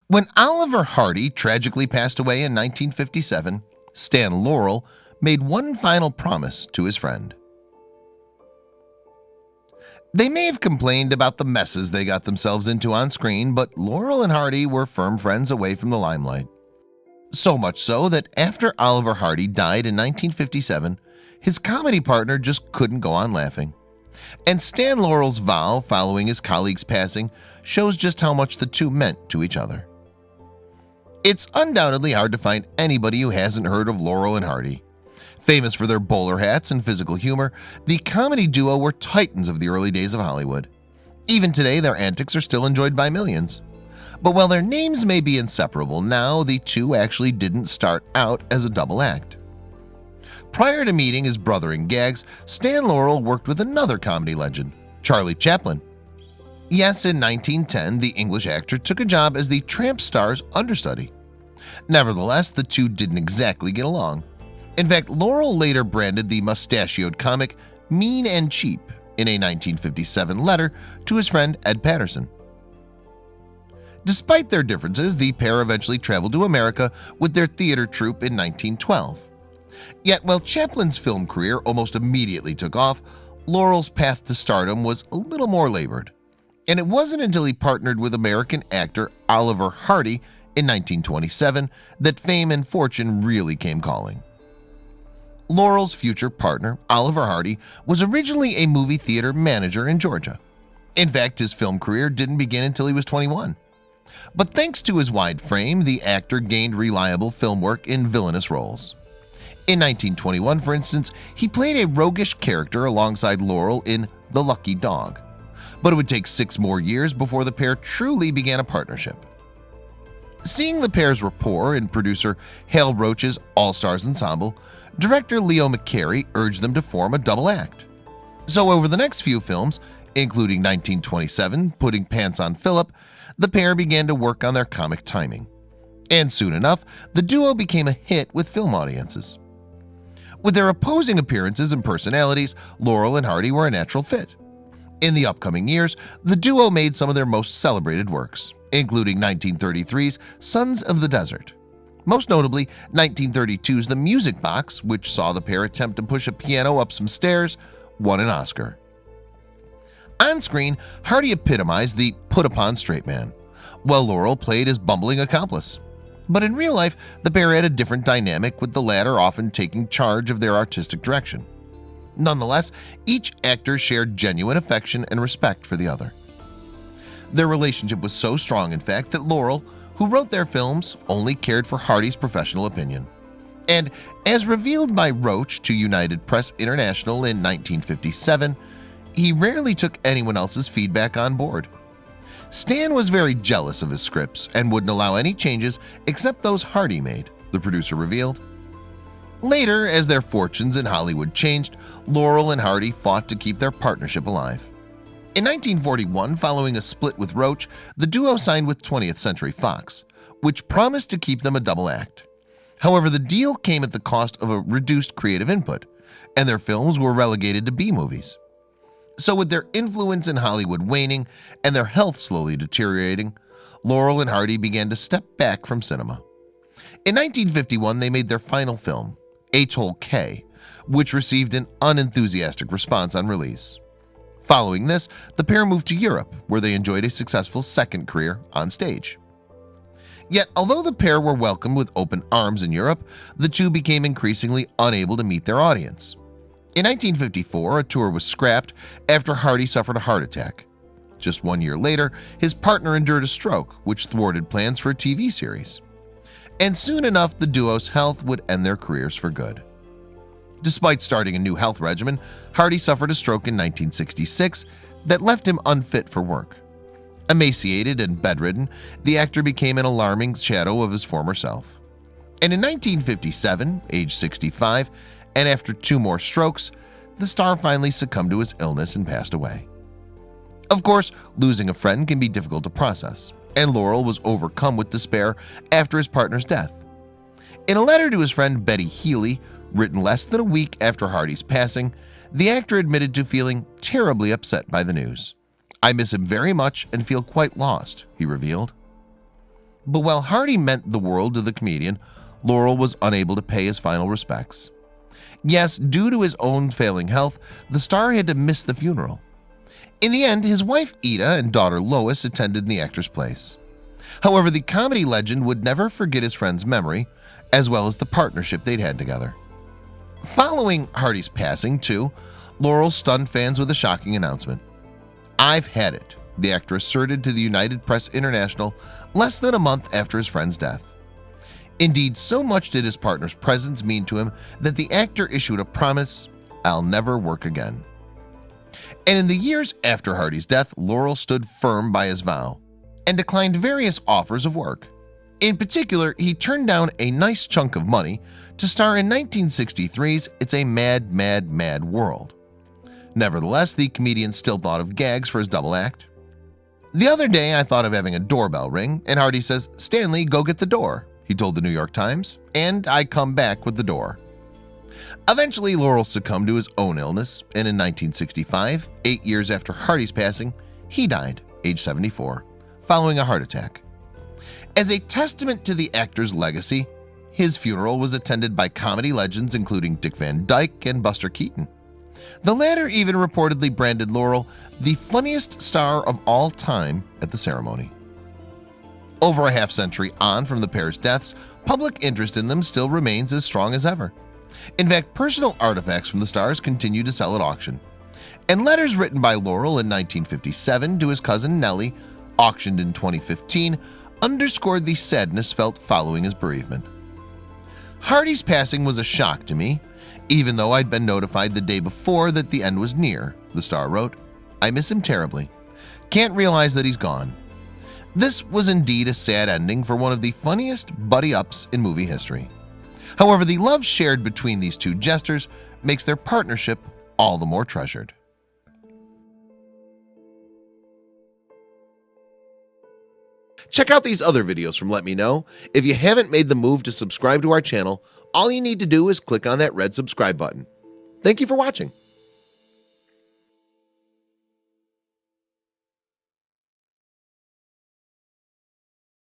When Oliver Hardy tragically passed away in 1957, Stan Laurel made one final promise to his friend. They may have complained about the messes they got themselves into on screen, but Laurel and Hardy were firm friends away from the limelight. So much so that after Oliver Hardy died in 1957, his comedy partner just couldn't go on laughing. And Stan Laurel's vow following his colleague's passing shows just how much the two meant to each other. It's undoubtedly hard to find anybody who hasn't heard of Laurel and Hardy. Famous for their bowler hats and physical humor, the comedy duo were titans of the early days of Hollywood. Even today, their antics are still enjoyed by millions. But while their names may be inseparable now, the two actually didn't start out as a double act. Prior to meeting his brother in gags, Stan Laurel worked with another comedy legend, Charlie Chaplin. Yes, in 1910, the English actor took a job as the Tramp star's understudy. Nevertheless, the two didn't exactly get along. In fact, Laurel later branded the mustachioed comic mean and cheap in a 1957 letter to his friend Ed Patterson. Despite their differences, the pair eventually traveled to America with their theater troupe in 1912. Yet while Chaplin's film career almost immediately took off, Laurel's path to stardom was a little more labored. And it wasn't until he partnered with American actor Oliver Hardy in 1927 that fame and fortune really came calling. Laurel's future partner, Oliver Hardy, was originally a movie theater manager in Georgia. In fact, his film career didn't begin until he was 21. But thanks to his wide frame, the actor gained reliable film work in villainous roles. In 1921, for instance, he played a roguish character alongside Laurel in The Lucky Dog. But it would take 6 more years before the pair truly began a partnership. Seeing the pair's rapport in producer Hal Roach's All-Stars Ensemble, director Leo McCarey urged them to form a double act. So over the next few films, including 1927, Putting Pants on Philip, the pair began to work on their comic timing. And soon enough, the duo became a hit with film audiences. With their opposing appearances and personalities, Laurel and Hardy were a natural fit. In the upcoming years, the duo made some of their most celebrated works, including 1933's Sons of the Desert. Most notably, 1932's The Music Box, which saw the pair attempt to push a piano up some stairs, won an Oscar. On screen, Hardy epitomized the put-upon straight man, while Laurel played his bumbling accomplice. But in real life, the pair had a different dynamic, with the latter often taking charge of their artistic direction. Nonetheless, each actor shared genuine affection and respect for the other. Their relationship was so strong, in fact, that Laurel, who wrote their films, only cared for Hardy's professional opinion. And as revealed by Roach to United Press International in 1957, he rarely took anyone else's feedback on board. Stan was very jealous of his scripts and wouldn't allow any changes except those Hardy made, the producer revealed. Later, as their fortunes in Hollywood changed, Laurel and Hardy fought to keep their partnership alive. In 1941, following a split with Roach, the duo signed with 20th Century Fox, which promised to keep them a double act. However, the deal came at the cost of a reduced creative input, and their films were relegated to B-movies. So with their influence in Hollywood waning and their health slowly deteriorating, Laurel and Hardy began to step back from cinema. In 1951, they made their final film, Atoll K, which received an unenthusiastic response on release. Following this, the pair moved to Europe, where they enjoyed a successful second career on stage. Yet, although the pair were welcomed with open arms in Europe, the two became increasingly unable to meet their audience. In 1954, a tour was scrapped after Hardy suffered a heart attack. Just 1 year later, his partner endured a stroke, which thwarted plans for a TV series. And soon enough, the duo's health would end their careers for good. Despite starting a new health regimen, Hardy suffered a stroke in 1966 that left him unfit for work. Emaciated and bedridden, the actor became an alarming shadow of his former self. And in 1957, age 65, and after 2 more strokes, the star finally succumbed to his illness and passed away. Of course, losing a friend can be difficult to process, and Laurel was overcome with despair after his partner's death. In a letter to his friend Betty Healy, written less than a week after Hardy's passing, the actor admitted to feeling terribly upset by the news. "I miss him very much and feel quite lost," he revealed. But while Hardy meant the world to the comedian, Laurel was unable to pay his final respects. Yes, due to his own failing health, the star had to miss the funeral. In the end, his wife Ida and daughter Lois attended in the actor's place. However, the comedy legend would never forget his friend's memory, as well as the partnership they'd had together. Following Hardy's passing, too, Laurel stunned fans with a shocking announcement. "I've had it," the actor asserted to the United Press International less than a month after his friend's death. Indeed, so much did his partner's presence mean to him that the actor issued a promise, "I'll never work again." And in the years after Hardy's death, Laurel stood firm by his vow and declined various offers of work. In particular, he turned down a nice chunk of money to star in 1963's It's a Mad, Mad, Mad World. Nevertheless, the comedian still thought of gags for his double act. "The other day I thought of having a doorbell ring, and Hardy says, 'Stanley, go get the door,'" he told the New York Times, "and I come back with the door." Eventually, Laurel succumbed to his own illness, and in 1965, 8 years after Hardy's passing, he died, age 74, following a heart attack. As a testament to the actor's legacy, his funeral was attended by comedy legends including Dick Van Dyke and Buster Keaton. The latter even reportedly branded Laurel the funniest star of all time at the ceremony. Over a half-century on from the pair's deaths, public interest in them still remains as strong as ever. In fact, personal artifacts from the stars continue to sell at auction. And letters written by Laurel in 1957 to his cousin Nellie, auctioned in 2015, underscored the sadness felt following his bereavement. "Hardy's passing was a shock to me, even though I'd been notified the day before that the end was near," the star wrote. "I miss him terribly. Can't realize that he's gone." This was indeed a sad ending for one of the funniest buddy-ups in movie history. However, the love shared between these two jesters makes their partnership all the more treasured. Check out these other videos from Let Me Know. If you haven't made the move to subscribe to our channel, all you need to do is click on that red subscribe button. Thank you for watching.